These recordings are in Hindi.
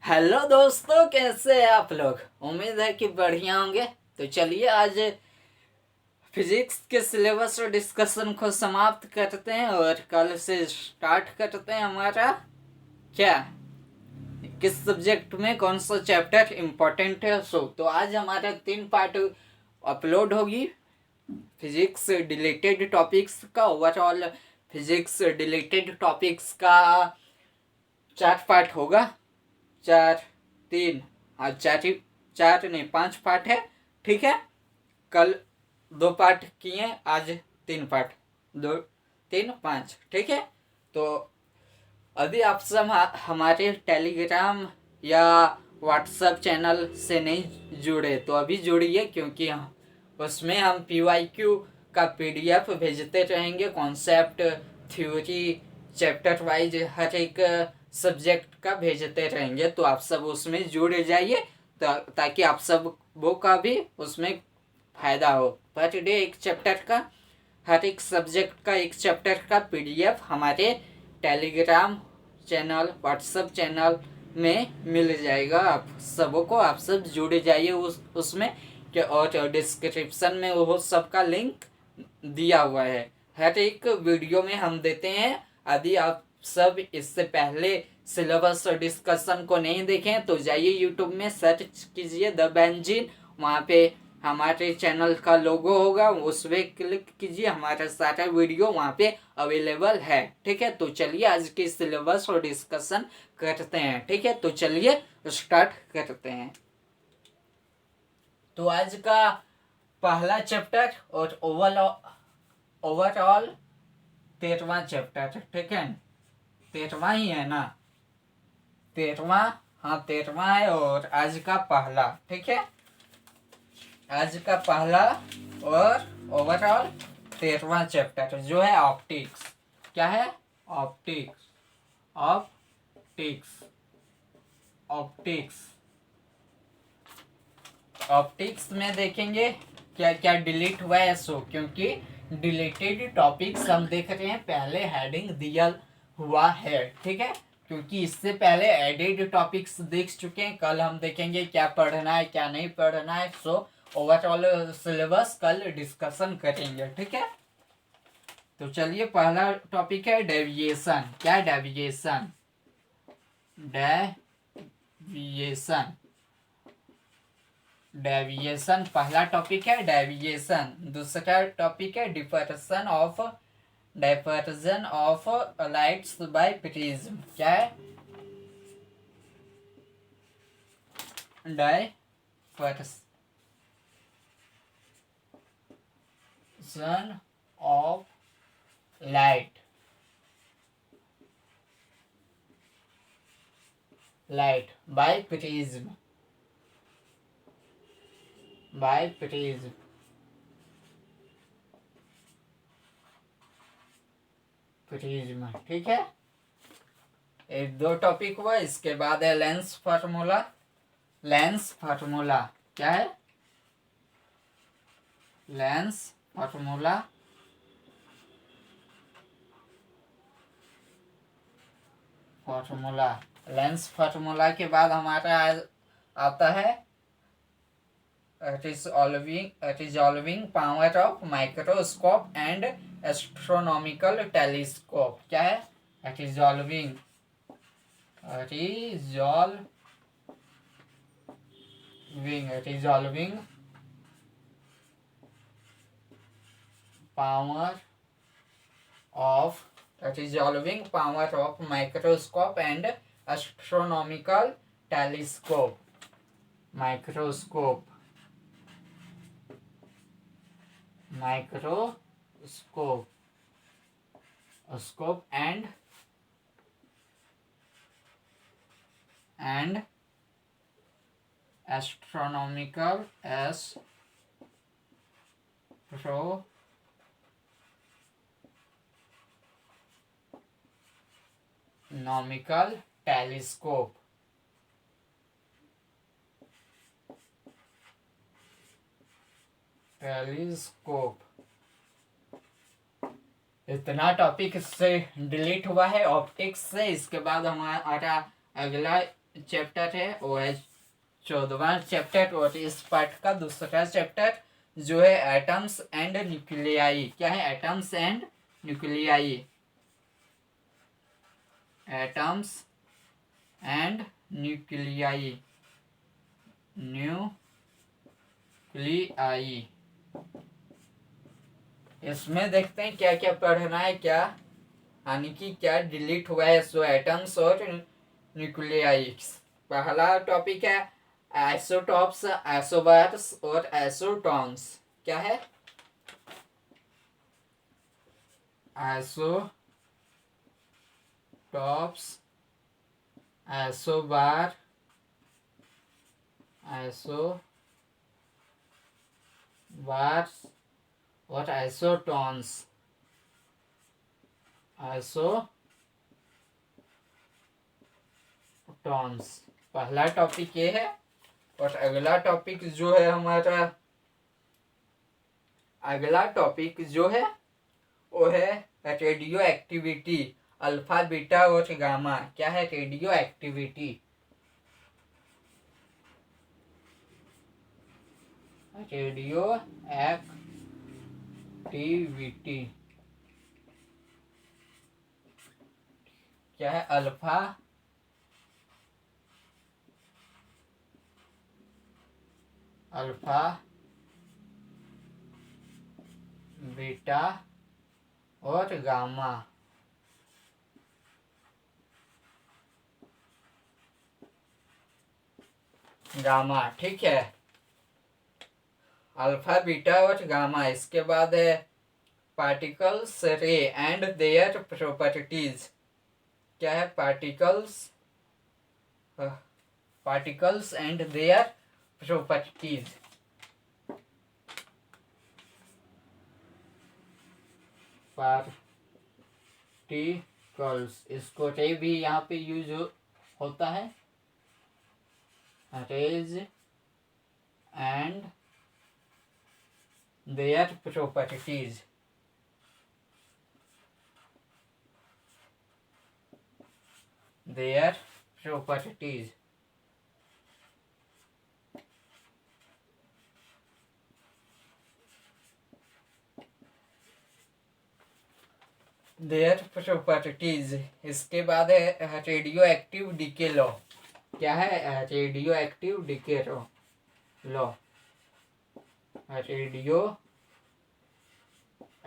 हेलो दोस्तों, कैसे हैं आप लोग। उम्मीद है कि बढ़िया होंगे। तो चलिए आज फिजिक्स के सिलेबस और डिस्कशन को समाप्त करते हैं और कल से स्टार्ट करते हैं हमारा क्या किस सब्जेक्ट में कौन सा चैप्टर इम्पोर्टेंट है। तो आज हमारा 3 पार्ट अपलोड होगी फिजिक्स रिलेटेड टॉपिक्स का। ओवरऑल फिजिक्स रिलेटेड टॉपिक्स का 4 पार्ट होगा। 4 3 आज 4 नहीं 5 पार्ट है। ठीक है, कल 2 पार्ट किए, आज 3 पार्ट, 2 3 5। ठीक है, तो अभी आप सब हमारे टेलीग्राम या व्हाट्सएप चैनल से नहीं जुड़े तो अभी जुड़िए, क्योंकि उसमें हम PYQ का PDF भेजते रहेंगे। कॉन्सेप्ट, थ्योरी, चैप्टर वाइज हर एक सब्जेक्ट का भेजते रहेंगे। तो आप सब उसमें जुड़ जाइए ताकि आप सब वो का भी उसमें फायदा हो। पर डे एक चैप्टर का, हर एक सब्जेक्ट का एक चैप्टर का PDF हमारे टेलीग्राम चैनल, व्हाट्सएप चैनल में मिल जाएगा। आप सबको, आप सब जुड़ जाइए उसमें और डिस्क्रिप्शन में वो सबका लिंक दिया हुआ है। हर एक वीडियो में हम देते हैं। यदि आप सब इससे पहले सिलेबस और डिस्कशन को नहीं देखें तो जाइए यूट्यूब में सर्च कीजिए द बेंजीन। वहाँ पे हमारे चैनल का लोगो होगा, उस पर क्लिक कीजिए, हमारा सारा वीडियो वहाँ पे अवेलेबल है। ठीक है, तो चलिए आज की सिलेबस और डिस्कशन करते हैं। ठीक है, तो चलिए स्टार्ट करते हैं। तो आज का पहला चैप्टर और ओवरऑल 13वां चैप्टर। ठीक है, 13वां ही है ना, 13वां, हाँ 13वां है। और आज का पहला, ठीक है, आज का पहला और ओवरऑल 13वां चैप्टर जो है ऑप्टिक्स। क्या है? Optics, optics, optics. ऑप्टिक्स में देखेंगे क्या क्या डिलीट हुआ है। क्योंकि डिलीटेड टॉपिक्स हम देख रहे हैं, पहले हेडिंग दिया हुआ है। ठीक है, क्योंकि इससे पहले एडेड टॉपिक्स देख चुके हैं। कल हम देखेंगे क्या पढ़ना है क्या नहीं पढ़ना है। ओवरऑल सिलेबस कल डिस्कशन करेंगे। ठीक है, तो चलिए पहला टॉपिक है डेविएशन। क्या है? डेविएशन, डेविएशन, डेविएशन पहला टॉपिक है डेविएशन। दूसरा टॉपिक है diversion of lights by prism. क्या है? Diversion of light by prism, by prism, prism. ठीक है, एक 2 टॉपिक हुआ। इसके बाद है लेंस फार्मूला। लेंस फार्मूला क्या है? Lens formula, formula. Lens formula के बाद हमारा आता है resolving power of microscope and astronomical telescope. क्या है? Resolving, resolving power of microscope and astronomical telescope. Microscope, microscope, scope and astronomical nomical telescope. Telescope, इतना टॉपिक इससे डिलीट हुआ है ऑप्टिक्स से। इसके बाद हमारा अगला चैप्टर है वो है 14वां चैप्टर, और इस पार्ट का दूसरा चैप्टर जो है एटम्स एंड न्यूक्लियाई। क्या है? Atoms and nuclei. Atoms and nuclei. Nuclei. इसमें देखते हैं क्या क्या पढ़ना है, क्या यानी कि क्या डिलीट हुआ है। सो एटम्स और न्यूक्लियाई। पहला टॉपिक है आइसोटॉप्स, आइसोबार्स और आइसोटॉन्स। क्या है? आइसोटॉप्स, आइसोबार, आइसोबार्स और आइसोटॉन्स। आइसोटॉन्स पहला टॉपिक ये है। और अगला टॉपिक जो है हमारा, अगला टॉपिक जो है वो है रेडियो एक्टिविटी, अल्फा बीटा और गामा। क्या है? Radio activity. रेडियो एक्टिविटी क्या है? अल्फा बीटा और गामा। गामा, ठीक है। अल्फा बीटा और गामा। इसके बाद है पार्टिकल्स, रे एंड देयर प्रॉपर्टीज। क्या है? Particles and their properties. Particles, इसको रे भी यहाँ पे यूज होता है। Rays and their properties. Their properties. Their properties. इसके बाद है रेडियो एक्टिव डीके लॉ। क्या है? Radioactive decay law. Radio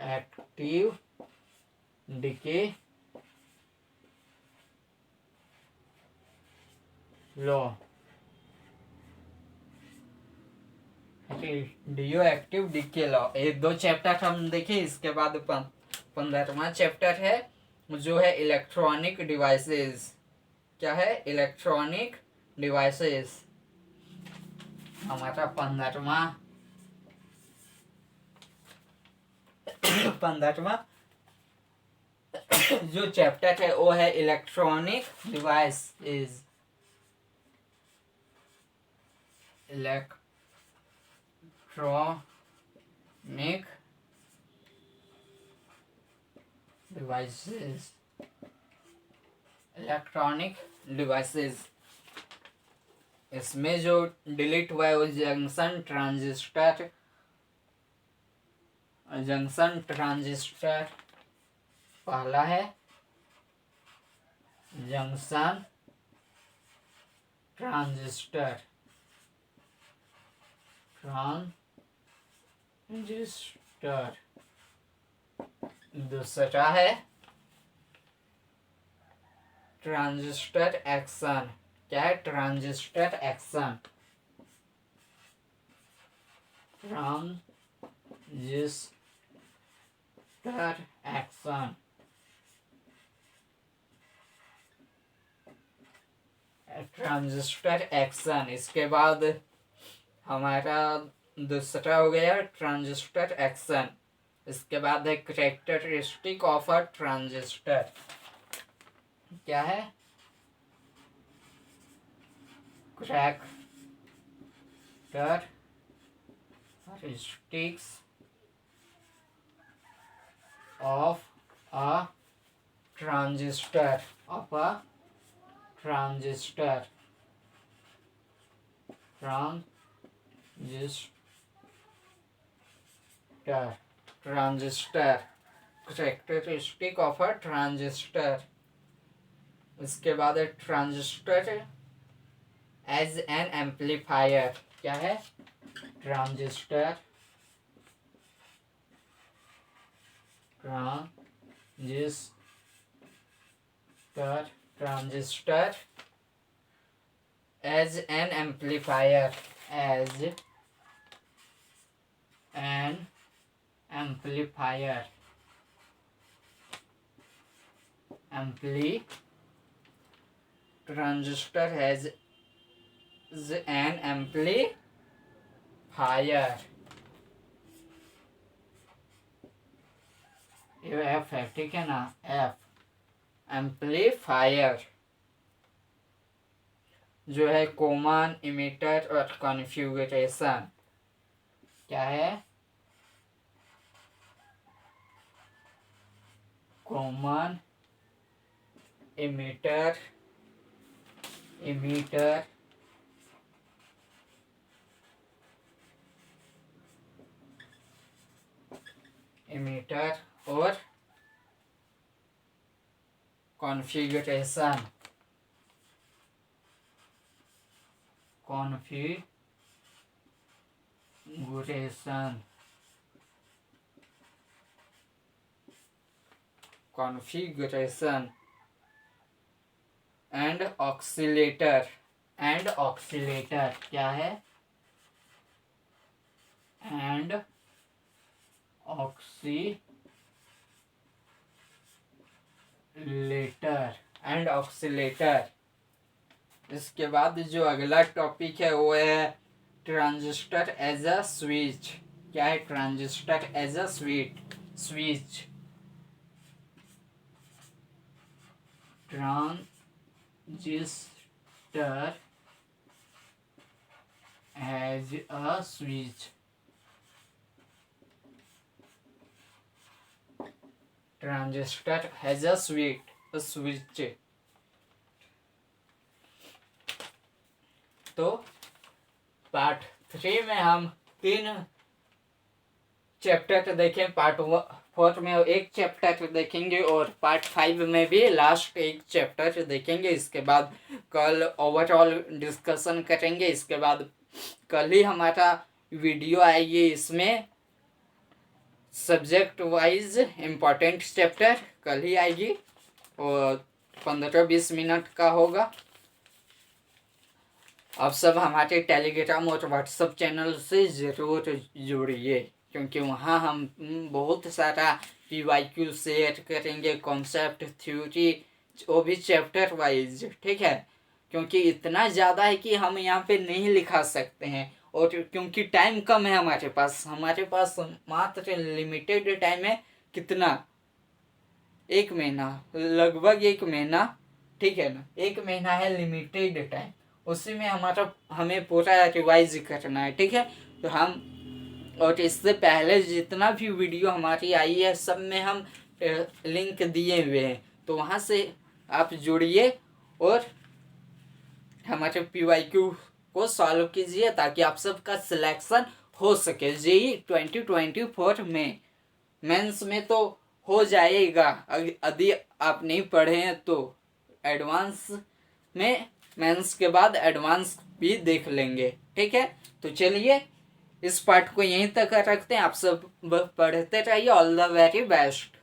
active decay law. Radioactive decay law. ये दो चैप्टर हम देखे। इसके बाद 15वां चैप्टर है जो है इलेक्ट्रॉनिक डिवाइसेस। क्या है? Electronic devices. हमारा 15वां जो चैप्टर है वो है electronic devices. Electronic devices. Electronic devices. इसमें जो डिलीट हुआ है वो जंक्शन ट्रांजिस्टर। पहला है जंक्शन ट्रांजिस्टर। दूसरा है ट्रांजिस्टर एक्शन। क्या है? Transistor action. Transistor action. Transistor action. इसके बाद हमारा दूसरा हो गया ट्रांजिस्टर एक्शन। इसके बाद है कैरेक्टरिस्टिक ऑफ अ ट्रांजिस्टर। क्या है? Characteristics of a transistor. Transistor, characteristic of a transistor. उसके बाद है ट्रांजिस्टर एज एन एम्पलीफायर। क्या है? Transistor as an amplifier, transistor has an amplifier. ये एफ है, ठीक है ना? एफ एम्पलीफायर जो है कॉमन इमिटर और कॉन्फ़िगरेशन। क्या है? कॉमन इमिटर और कॉन्फ़िगरेशन। And oscillator. क्या है? And oscillator. इसके बाद जो अगला टॉपिक है वो है ट्रांजिस्टर एज अ स्विच। क्या है? Transistor as a switch. Transistor as a switch. Transistor has a switch. तो पार्ट 3 में हम 3 चैप्टर देखें। पार्ट 4 में एक चैप्टर देखेंगे और पार्ट 5 में भी लास्ट एक चैप्टर देखेंगे। इसके बाद कल ओवरऑल डिस्कशन करेंगे। इसके बाद कल ही हमारा वीडियो आएगी, इसमें सब्जेक्ट वाइज इम्पोर्टेंट चैप्टर कल ही आएगी और 15-20 मिनट का होगा। आप सब हमारे टेलीग्राम और व्हाट्सएप चैनल से ज़रूर जुड़िए, क्योंकि वहाँ हम बहुत सारा PYQ शेयर करेंगे, कॉन्सेप्ट, थ्योरी, वो भी चैप्टर वाइज, ठीक है? क्योंकि इतना ज़्यादा है कि हम यहाँ पे नहीं लिखा सकते हैं और क्योंकि टाइम कम है हमारे पास मात्र लिमिटेड टाइम है। कितना? 1 महीना, लगभग 1 महीना, ठीक है ना? 1 महीना है लिमिटेड टाइम, उसी में हमें पूरा रिवाइज करना है, ठीक है? तो हम और इससे पहले जितना भी वीडियो हमारी आई है सब में हम लिंक दिए हुए हैं, तो वहाँ से आप जुड़िए और हमारे PYQ को सॉल्व कीजिए ताकि आप सबका सिलेक्शन हो सके। JEE 2024 में मेंस में तो हो जाएगा, यदि आप नहीं पढ़े हैं तो एडवांस में, मेंस के बाद एडवांस भी देख लेंगे, ठीक है? तो चलिए इस पार्ट को यहीं तक रखते हैं। आप सब पढ़ते रहिए। All the very best.